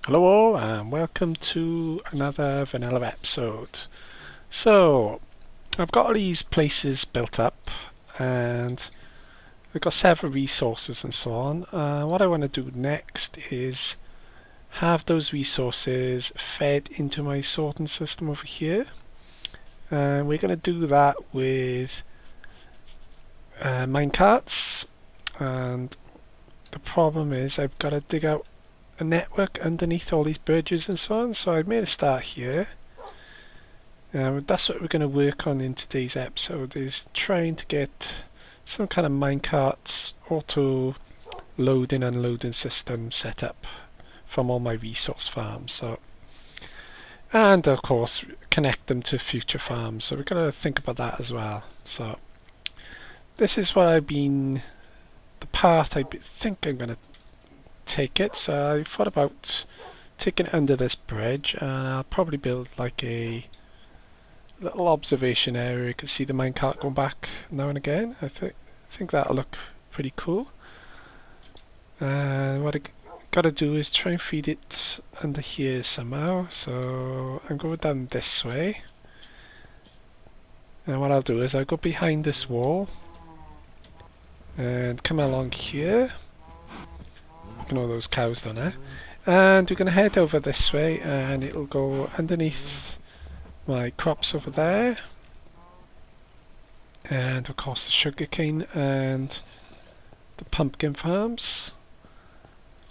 Hello all and welcome to another vanilla episode. So I've got all these places built up and I've got several resources and so on. What I want to do next is have those resources fed into my sorting system over here. And we're going to do that with minecarts, and the problem is I've got to dig out a network underneath all these bridges and so on, so I've made a start here. That's what we're going to work on in today's episode, is trying to get some kind of minecart auto loading and unloading system set up from all my resource farms. And of course connect them to future farms, so we're going to think about that as well. So this is what the path I think I'm going to take it. So I thought about taking it under this bridge, and I'll probably build like a little observation area. You can see the minecart going back now and again. I think that'll look pretty cool. What I gotta do is try and feed it under here somehow. So I'm going down this way, and what I'll do is I'll go behind this wall and come along here. Ignore those cows down there, and we're going to head over this way, and it'll go underneath my crops over there, and of course the sugarcane and the pumpkin farms,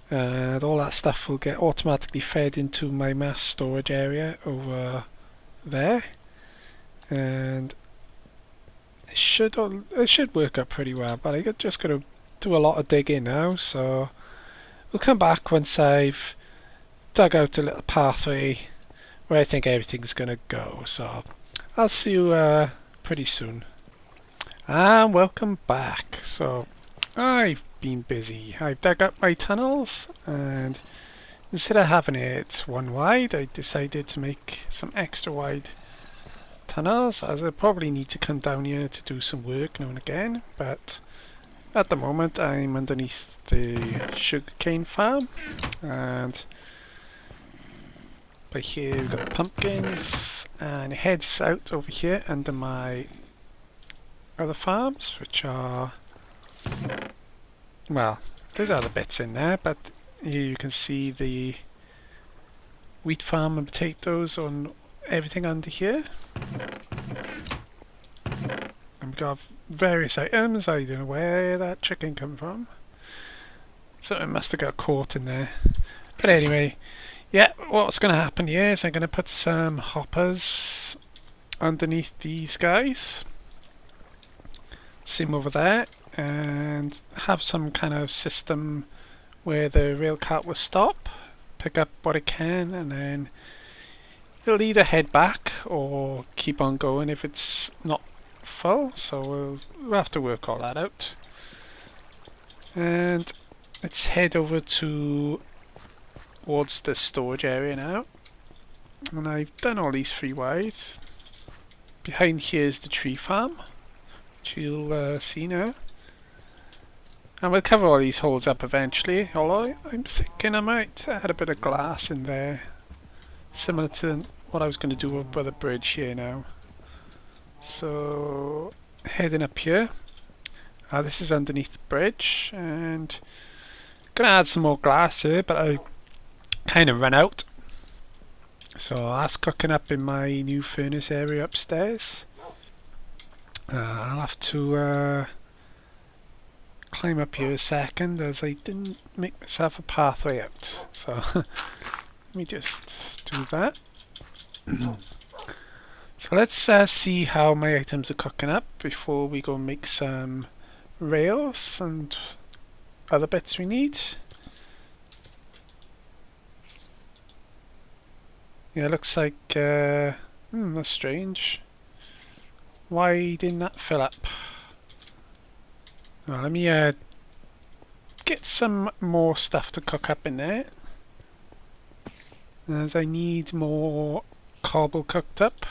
and all that stuff will get automatically fed into my mass storage area over there, and it should work out pretty well. But I just got to do a lot of digging now, so we'll come back once I've dug out a little pathway where I think everything's going to go. So I'll see you pretty soon. And welcome back. So I've been busy. I've dug up my tunnels, and instead of having it one wide, I decided to make some extra wide tunnels, as I probably need to come down here to do some work now and again. But at the moment I'm underneath the sugarcane farm, and by here we've got the pumpkins, and it heads out over here under my other farms, which are, well, there's other bits in there, but here you can see the wheat farm and potatoes on everything under here. And we've got various items. I don't know where that chicken come from, so it must have got caught in there. But anyway, yeah, what's going to happen here is I'm going to put some hoppers underneath these guys, same over there, and have some kind of system where the rail cart will stop, pick up what it can, and then it'll either head back or keep on going if it's not full. So we'll have to work all that out. And let's head over towards the storage area now. And I've done all these 3 wide. Behind here is the tree farm, which you'll see now. And we'll cover all these holes up eventually, although I'm thinking I might add a bit of glass in there, similar to what I was going to do up by the bridge here now. So heading up here, this is underneath the bridge, and gonna add some more glass here, but I kind of ran out. So that's cooking up in my new furnace area upstairs. I'll have to climb up here a second, as I didn't make myself a pathway out. So let me just do that. So let's see how my items are cooking up before we go make some rails and other bits we need. Yeah, looks like that's strange. Why didn't that fill up? Well, let me get some more stuff to cook up in there, as I need more cobble cooked up.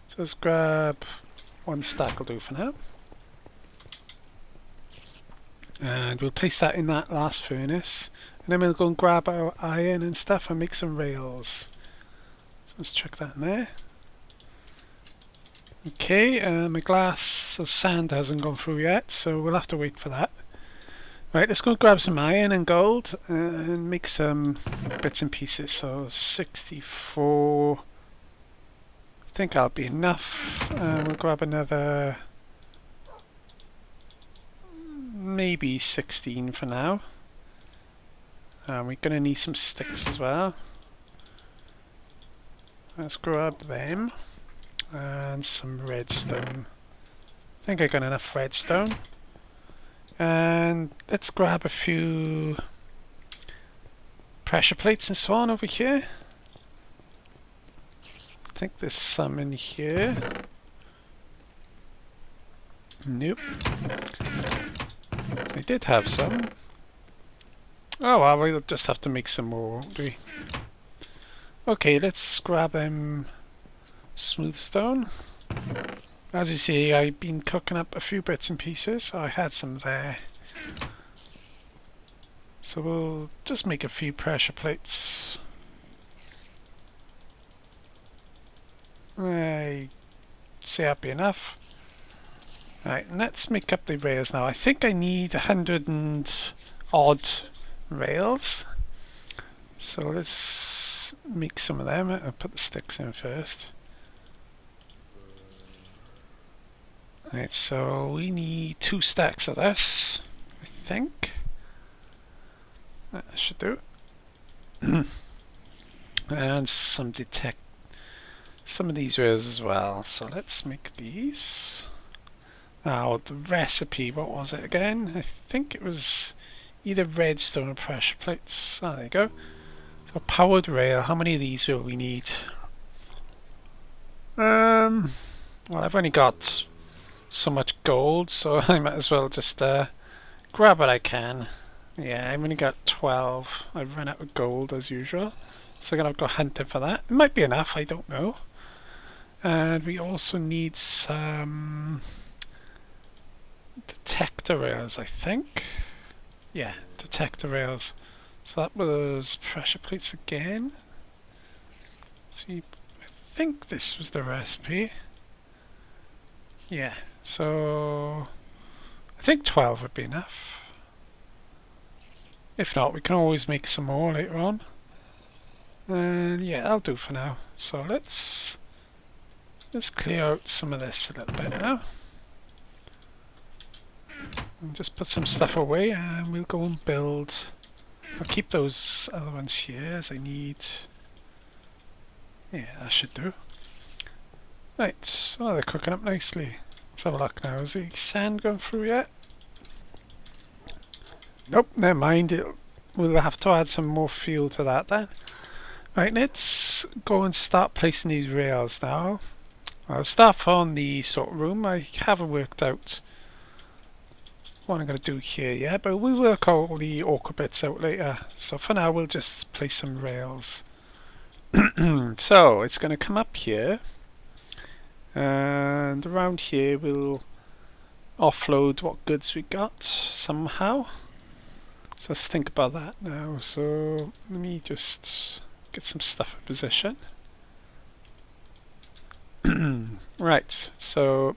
So let's grab 1 stack will do for now, and we'll place that in that last furnace. And then we'll go and grab our iron and stuff and make some rails. So let's chuck that in there. Okay, my glass of sand hasn't gone through yet, so we'll have to wait for that. Right, let's go grab some iron and gold and make some bits and pieces. So 64, I think that'll be enough. We'll grab another, maybe 16 for now. We're going to need some sticks as well. Let's grab them. And some redstone. I think I got enough redstone. And let's grab a few pressure plates and so on over here. I think there's some in here. Nope. I did have some. Oh well, we'll just have to make some more, won't we? Okay, let's grab them smooth stone. As you see, I've been cooking up a few bits and pieces. I had some there. So we'll just make a few pressure plates. I say that'd be enough. Right, let's make up the rails now. I think I need 100 and odd rails. So let's make some of them. I'll put the sticks in first. Right, so we need 2 stacks of this, I think. That should do. And some of these rails as well. So let's make these. Now the recipe, what was it again? I think it was either redstone or pressure plates. Oh, there you go. So powered rail, how many of these will we need? Well, I've only got so much gold, so I might as well just grab what I can. Yeah, I've only got 12. I've run out of gold as usual, so I'm gonna go hunting for that. It might be enough, I don't know. And we also need some detector rails, I think. Yeah, detector rails. So that was pressure plates again. See, I think this was the recipe. Yeah, so I think 12 would be enough. If not, we can always make some more later on. And yeah, that'll do for now. So let's clear out some of this a little bit now. And just put some stuff away and we'll go and build. I'll keep those other ones here as I need. Yeah, that should do. Right, so they're cooking up nicely. Let's have a look now. Is the sand going through yet? Nope, never mind. We'll have to add some more fuel to that then. Right, let's go and start placing these rails now. I'll start on the sort of room. I haven't worked out what I'm going to do here yet, but we'll work out all the awkward bits out later. So for now, we'll just place some rails. So it's going to come up here. And around here we'll offload what goods we got somehow. So let's think about that now. So let me just get some stuff in position. Right, so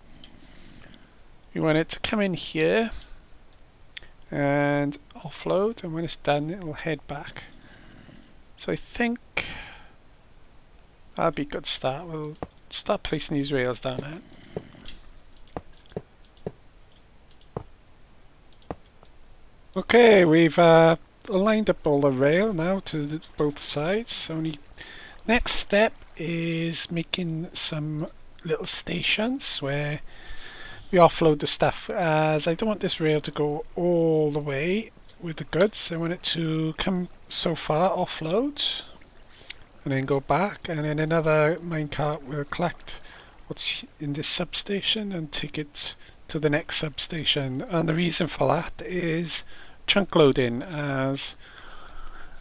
we want it to come in here and offload, and when it's done it'll head back. So I think that'd be a good start. We'll start placing these rails down there. Okay, we've lined up all the rail now to both sides. Only next step is making some little stations where we offload the stuff, as I don't want this rail to go all the way with the goods. I want it to come so far, offload, and then go back, and then another minecart will collect what's in this substation and take it to the next substation. And the reason for that is chunk loading, as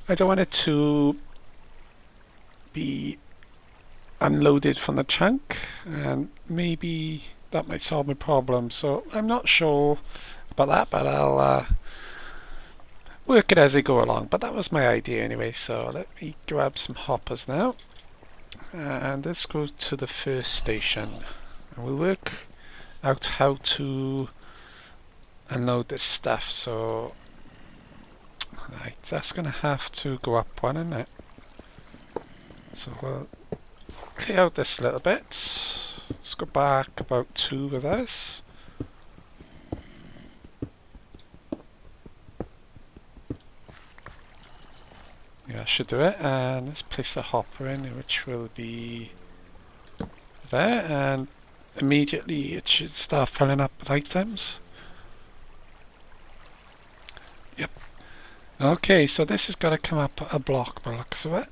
I don't want it to be unloaded from the chunk, and maybe that might solve my problem. So I'm not sure about that, but work it as they go along, but that was my idea anyway. So let me grab some hoppers now, and let's go to the first station, and we'll work out how to unload this stuff. So right, that's gonna have to go up one, isn't it? So we'll clear out this a little bit. Let's go back about 2 with us. Yeah, I should do it. And let's place the hopper in, which will be there, and immediately it should start filling up with items. Yep. Okay, so this has got to come up a block by the looks of it.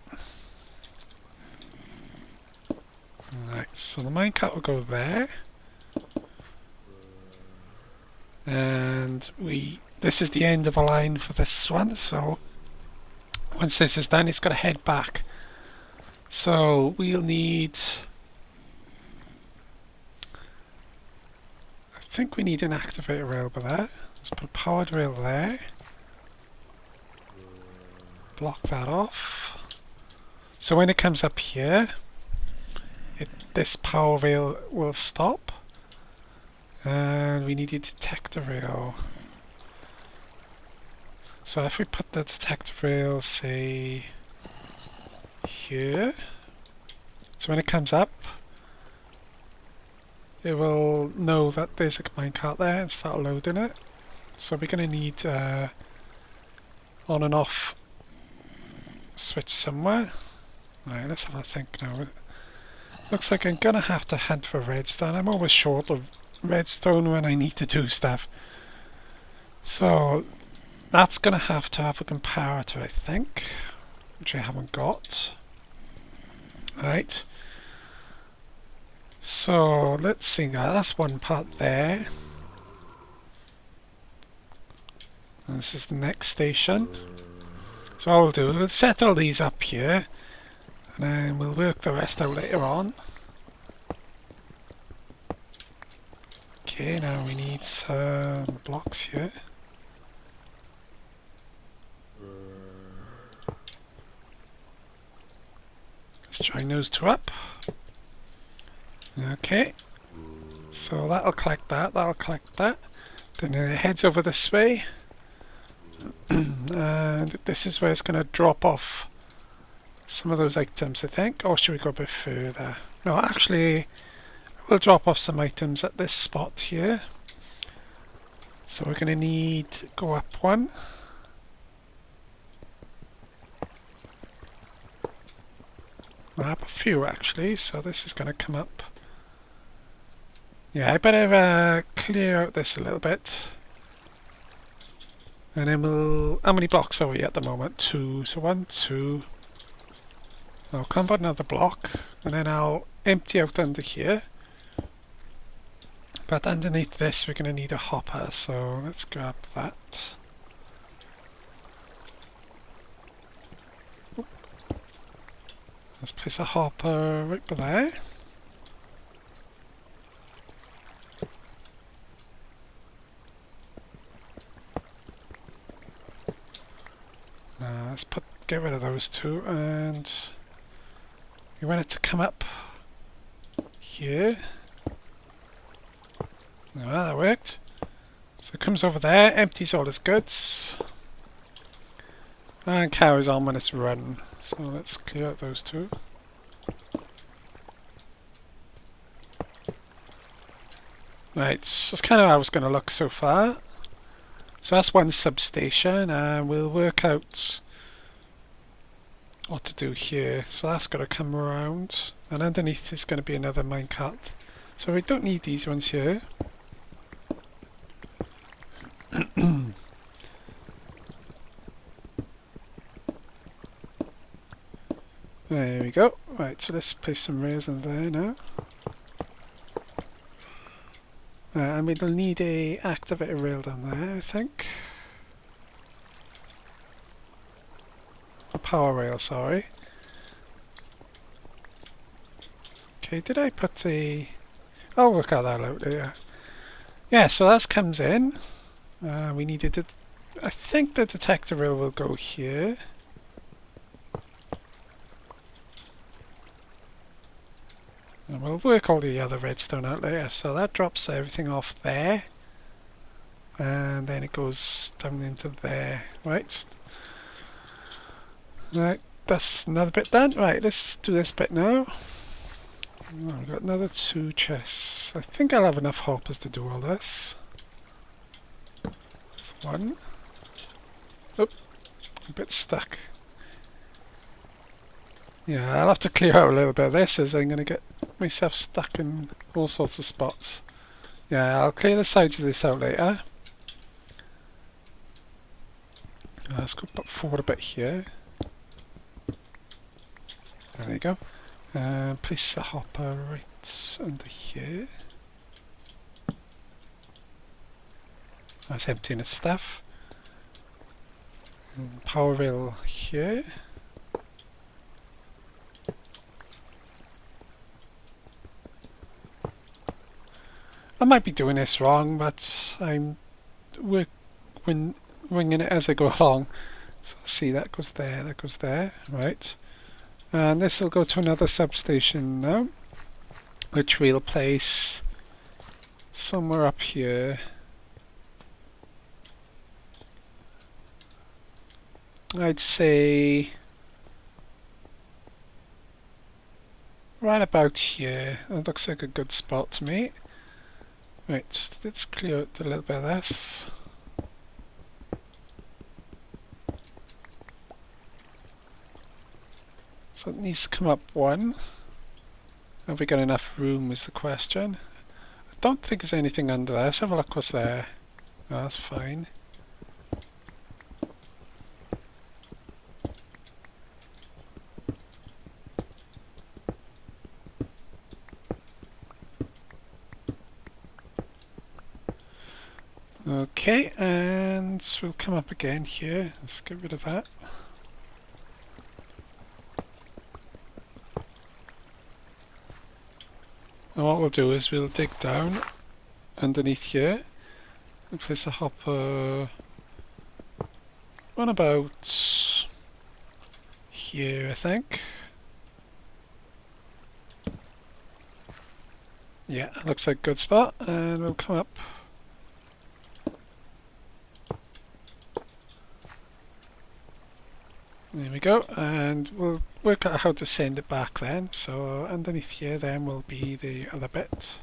Right, so the minecart will go there. And this is the end of the line for this one, so once this is done, it's got to head back. So we'll need, I think we need an activator rail by there. Let's put a powered rail there. Block that off. So when it comes up here, this power rail will stop. And we need a detector rail. So if we put the detector rail, say, here, so when it comes up, it will know that there's a minecart there and start loading it. So we're going to need on and off switch somewhere. Right, let's have a think now. Looks like I'm going to have to hunt for redstone. I'm always short of redstone when I need to do stuff. So that's going to have a comparator, I think, which I haven't got. Right. So let's see, that's one part there. And this is the next station. So all we'll do, we'll set all these up here, and then we'll work the rest out later on. Okay, now we need some blocks here. Let's join those 2 up. Okay, so that'll collect that, that'll collect that. Then it heads over this way. And this is where it's going to drop off some of those items, I think. Or should we go a bit further? No, actually, we'll drop off some items at this spot here. So we're going to need to go up 1. Up a few actually, so this is going to come up. Yeah, I better clear out this a little bit. And then we'll... How many blocks are we at the moment? 2. So 1, 2. I'll come up another block, and then I'll empty out under here. But underneath this we're going to need a hopper, so let's grab that. Let's place a hopper right by there. Let's get rid of those 2, and we want it to come up here. Well, that worked. So it comes over there, empties all its goods, and carries on when it's run. So let's clear out those 2. Right, so that's kind of how it's going to look so far. So that's one substation, and we'll work out what to do here. So that's got to come around, and underneath is going to be another minecart. So we don't need these ones here. There we go. Right, so let's place some rails in there now. And we'll need a activator rail down there, I think. A power rail, sorry. Okay, did I put a... I'll work out that out later. Yeah, so that comes in. We needed I think the detector rail will go here. And we'll work all the other redstone out later. So that drops everything off there. And then it goes down into there. Right. Right, that's another bit done. Right, let's do this bit now. Oh, I've got another 2 chests. I think I'll have enough hoppers to do all this. There's 1. Oh, a bit stuck. Yeah, I'll have to clear out a little bit of this as I'm going to get myself stuck in all sorts of spots. Yeah, I'll clear the sides of this out later. Let's go forward a bit here. There you go. Place a hopper right under here. That's emptying its stuff. And power rail here. I might be doing this wrong, but I'm winging it as I go along. So see, that goes there, right. And this will go to another substation now, which we'll place somewhere up here. I'd say right about here. That looks like a good spot to me. Right, let's clear out a little bit of this. So it needs to come up 1. Have we got enough room is the question. I don't think there's anything under there. Let's have a look what's there. Oh, that's fine. Okay, and we'll come up again here. Let's get rid of that. And what we'll do is we'll dig down underneath here and place a hopper on about here, I think. Yeah, looks like a good spot, and we'll come up. There we go, and we'll work out how to send it back then. So underneath here then will be the other bit.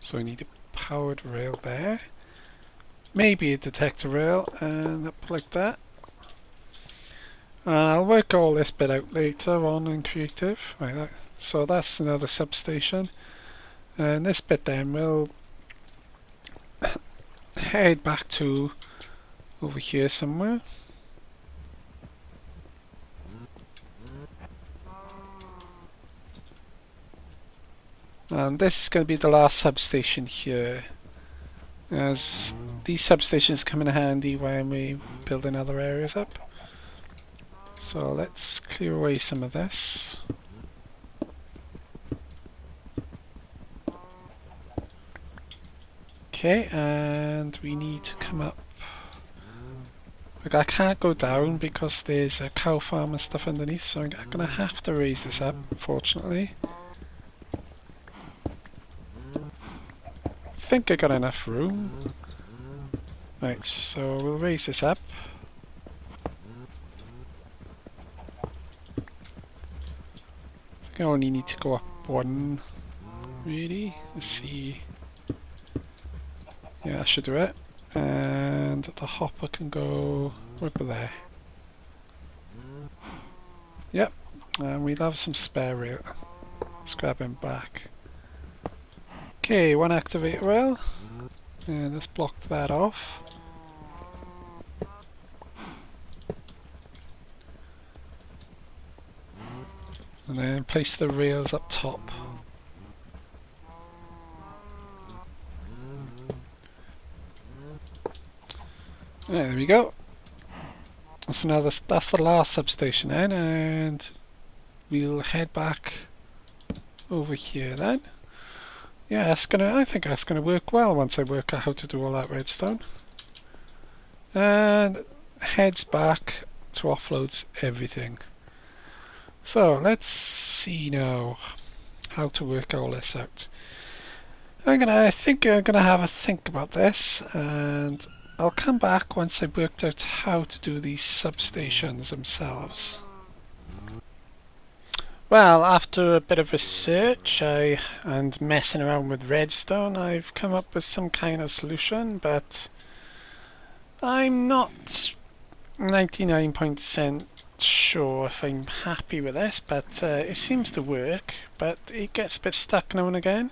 So we need a powered rail there. Maybe a detector rail, and up like that. And I'll work all this bit out later on in creative. Right, so that's another substation. And this bit then we'll head back to over here somewhere. And this is going to be the last substation here, as these substations come in handy when we building other areas up. So let's clear away some of this. Okay, and we need to come up. Like, I can't go down because there's a cow farm and stuff underneath, so I'm going to have to raise this up, unfortunately. I think I got enough room. Right, so we'll raise this up. I think I only need to go up 1, really. Let's see. Yeah, that should do it. And the hopper can go right there. Yep, and we'll have some spare rail. Let's grab him back. Okay, 1 activate rail. And let's block that off. And then place the rails up top. There we go. That's the last substation then, and we'll head back over here then. Yeah, I think that's gonna work well once I work out how to do all that redstone. And heads back to offloads everything. So let's see now how to work all this out. I think I'm gonna have a think about this, and I'll come back once I've worked out how to do these substations themselves. Well, after a bit of research and messing around with redstone, I've come up with some kind of solution, but I'm not 99% sure if I'm happy with this, but it seems to work, but it gets a bit stuck now and again.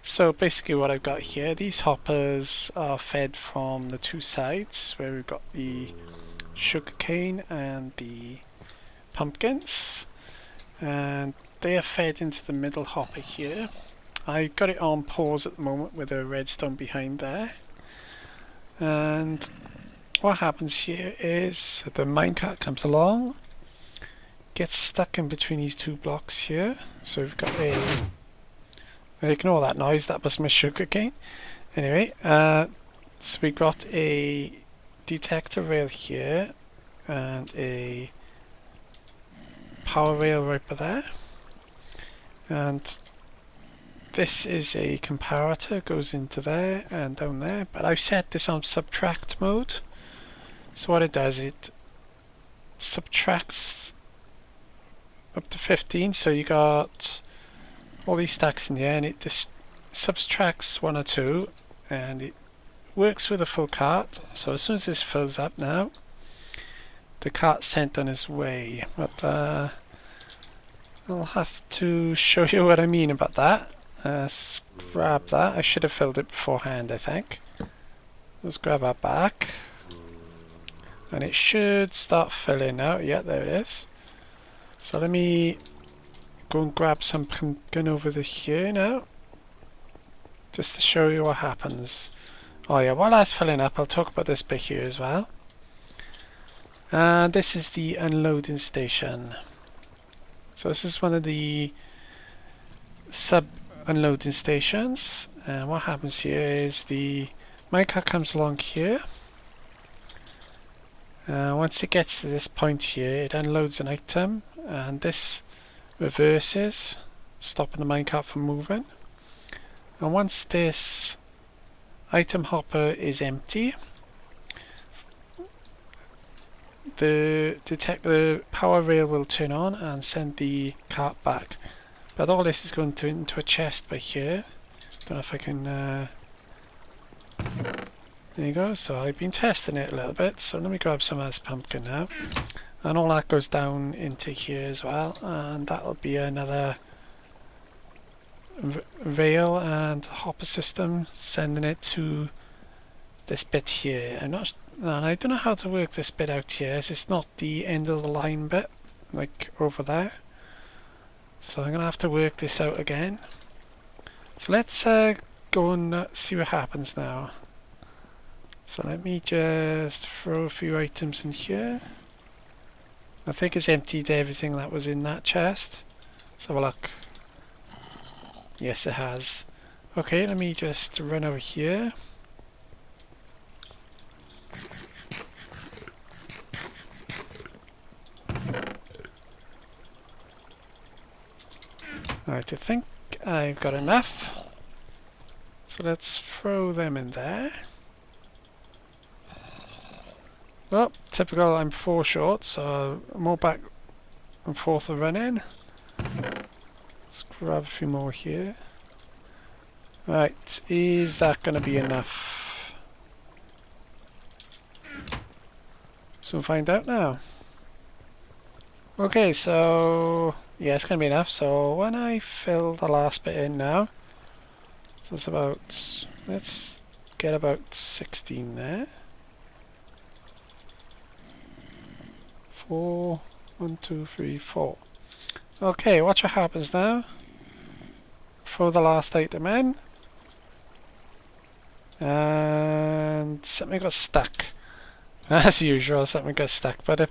So basically what I've got here, these hoppers are fed from the two sides where we've got the sugarcane and the pumpkins, and they are fed into the middle hopper here. I've got it on pause at the moment with a redstone behind there, and what happens here is the minecart comes along, gets stuck in between these two blocks here. So we've got a... ignore that noise, that was my sugarcane. Anyway, so we got a detector rail here and a power rail right by there. And this is a comparator, goes into there and down there. But I've set this on subtract mode. So what it does, it subtracts up to 15, so you got all these stacks in the end, it just subtracts 1 or 2, and it works with a full cart. So as soon as this fills up now, the cart's sent on its way. But I'll have to show you what I mean about that. Let's grab that. I should have filled it beforehand, I think. Let's grab that back. And it should start filling now. Yeah, there it is. So let me go and grab some pumpkin over here now, just to show you what happens. Oh yeah, while that's filling up, I'll talk about this bit here as well. This is the unloading station. So this is one of the sub-unloading stations. And what happens here is the minecart comes along here. Once it gets to this point here, it unloads an item, and this reverses, stopping the minecart from moving. And once this item hopper is empty, the power rail will turn on and send the cart back. But all this is going into a chest by here. Don't know if I can... There you go. So I've been testing it a little bit. So let me grab some of this pumpkin now. And all that goes down into here as well. And that'll be another rail and hopper system sending it to this bit here. I don't know how to work this bit out here, as it's not the end of the line bit, like over there. So I'm going to have to work this out again. So let's go and see what happens now. So let me just throw a few items in here. I think it's emptied everything that was in that chest. Let's have a look. Yes, it has. Okay, let me just run over here. Alright, I think I've got enough. So let's throw them in there. Well, typical, I'm 4 short, so more back and forth of running. Let's grab a few more here. Right, is that going to be enough? So we'll find out now. Okay, so yeah, it's going to be enough. So when I fill the last bit in now, so it's about, let's get about 16 there. 4, 1, 2, 3, 4. Okay, watch what happens now. Throw the last item in. And something got stuck. As usual, something got stuck. But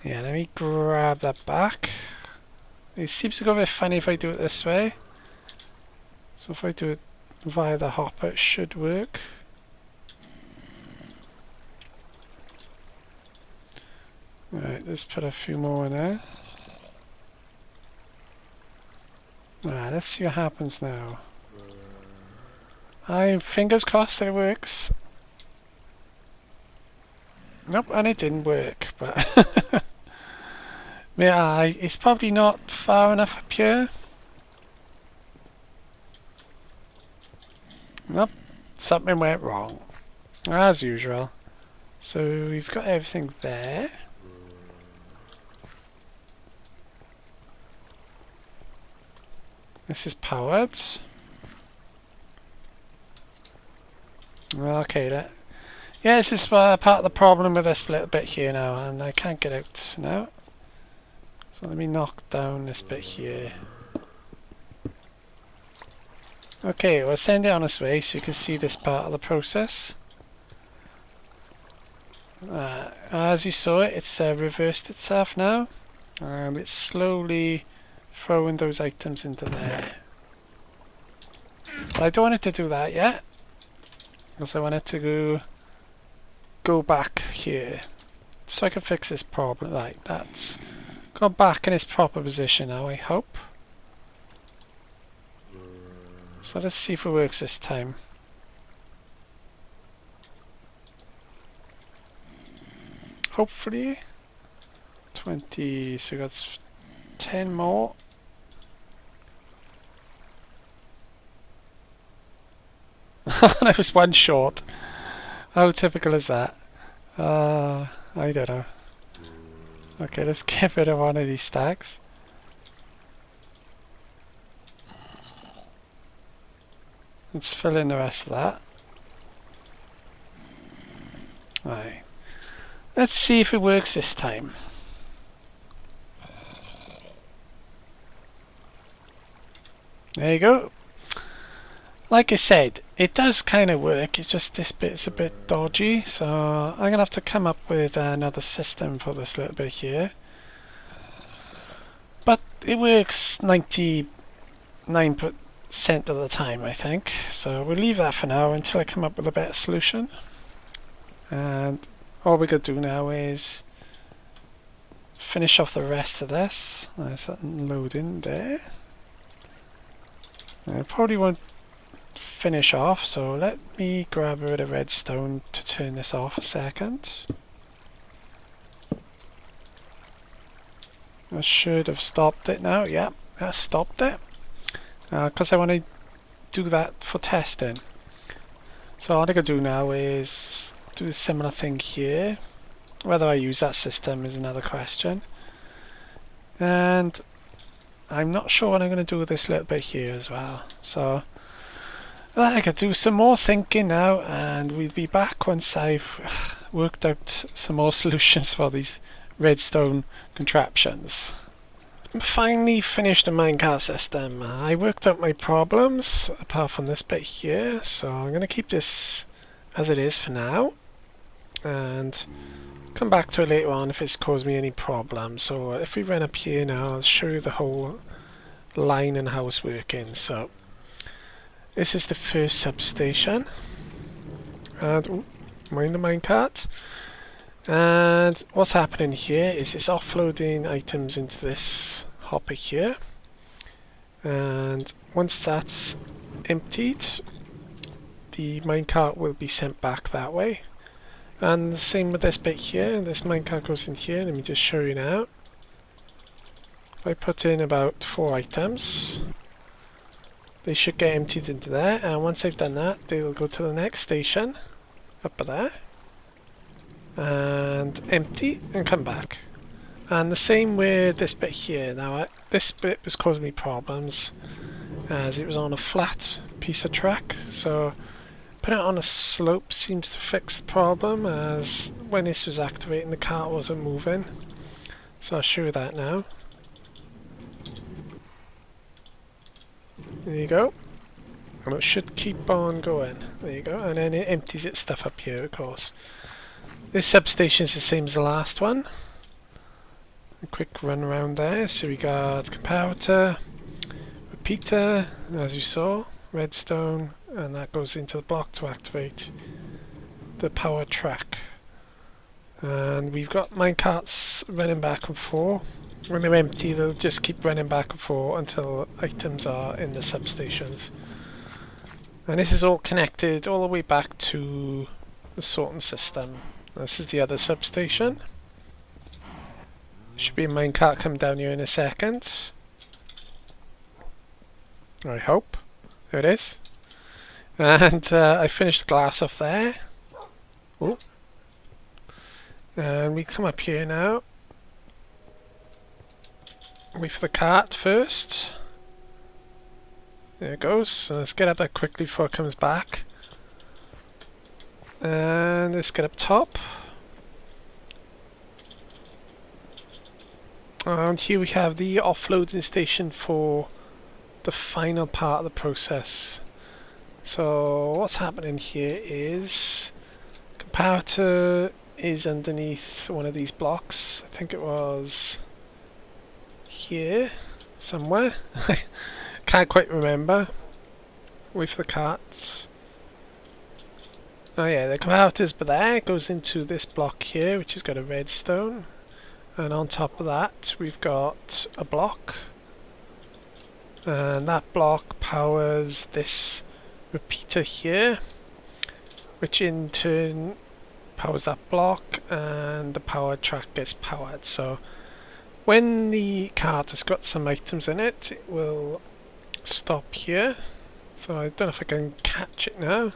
Yeah, let me grab that back. It seems to go a bit funny if I do it this way. So if I do it via the hopper, it should work. Right, let's put a few more in there. Right, let's see what happens now. I'm fingers crossed that it works. Nope, and it didn't work, but yeah, it's probably not far enough up here. Nope, something went wrong, as usual. So we've got everything there. This is powered. Okay, yeah, this is part of the problem with this little bit here now, and I can't get out now. So let me knock down this bit here. Okay, we'll send it on its way so you can see this part of the process. As you saw it, it's reversed itself now, and it's slowly throwing those items into there. But I don't want it to do that yet, because I want it to go back here, so I can fix this problem. Right, that's got back in its proper position now, I hope. So let's see if it works this time. Hopefully. 20, so we got 10 more. That was one short. How typical is that? I don't know. Okay, let's get rid of one of these stacks. Let's fill in the rest of that. Right. Let's see if it works this time. There you go. Like I said, it does kind of work, it's just this bit's a bit dodgy, so I'm going to have to come up with another system for this little bit here. But it works 99% of the time, I think, so we'll leave that for now until I come up with a better solution. And all we're going to do now is finish off the rest of this. There's something loading there. I probably won't finish off, so let me grab a bit of redstone to turn this off a second. I should have stopped it now. Yeah, that stopped it, because I want to do that for testing. So all I can do now is do a similar thing here. Whether I use that system is another question, and I'm not sure what I'm going to do with this little bit here as well. So I could do some more thinking now, and we'll be back once I've worked out some more solutions for these redstone contraptions. Finally finished the minecart system. I worked out my problems apart from this bit here, so I'm going to keep this as it is for now and come back to it later on if it's caused me any problems. So if we run up here now, I'll show you the whole line and how it's working. So this is the first substation, and mind the minecart. And what's happening here is it's offloading items into this hopper here, and once that's emptied, the minecart will be sent back that way. And the same with this bit here. This minecart goes in here. Let me just show you now. If I put in about 4 items, they should get emptied into there, and once they've done that, they'll go to the next station up there and empty and come back. And the same with this bit here. Now this bit was causing me problems as it was on a flat piece of track, so putting it on a slope seems to fix the problem, as when this was activating the cart wasn't moving. So I'll show you that now. There you go, and it should keep on going. There you go, and then it empties its stuff up here, of course. This substation is the same as the last one, A quick run around there. So we got comparator, repeater, as you saw, redstone, and that goes into the block to activate the power track. And we've got minecarts running back and forth. When they're empty, they'll just keep running back and forth until items are in the substations. And this is all connected all the way back to the sorting system. This is the other substation. Should be a minecart come down here in a second. I hope. There it is. And I finished the glass off there. Oh. And we come up here now. Wait for the cart first. There it goes. So let's get up there quickly before it comes back. And let's get up top. And here we have the offloading station for the final part of the process. So what's happening here is comparator is underneath one of these blocks. I think it was here somewhere. Can't quite remember. Wait for the carts. Oh yeah, the comparator's there. It goes into this block here, which has got a redstone. And on top of that, we've got a block. And that block powers this repeater here, which in turn powers that block, and the power track gets powered. So when the cart has got some items in it, it will stop here. So I don't know if I can catch it now.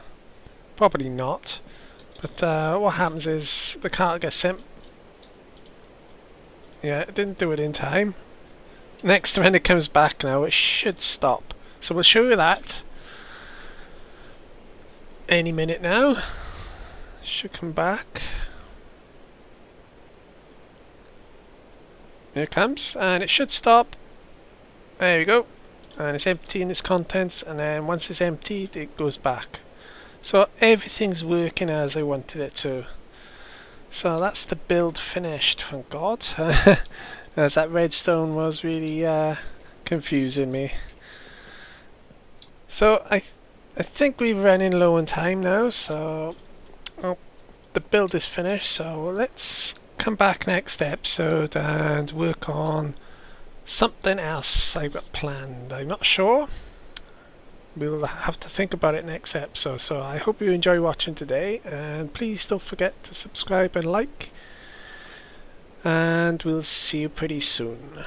Probably not. But what happens is the cart gets sent. Yeah, it didn't do it in time. Next, when it comes back now, it should stop. So we'll show you that any minute now. Should come back. There it comes, and it should stop. There we go. And it's emptying its contents, and then once it's emptied, it goes back. So everything's working as I wanted it to. So that's the build finished, thank God. As that redstone was really confusing me. So I think we're running low on time now, so the build is finished. So let's come back next episode and work on something else I've got planned. I'm not sure. We'll have to think about it next episode. So I hope you enjoy watching today, and please don't forget to subscribe and like, and we'll see you pretty soon.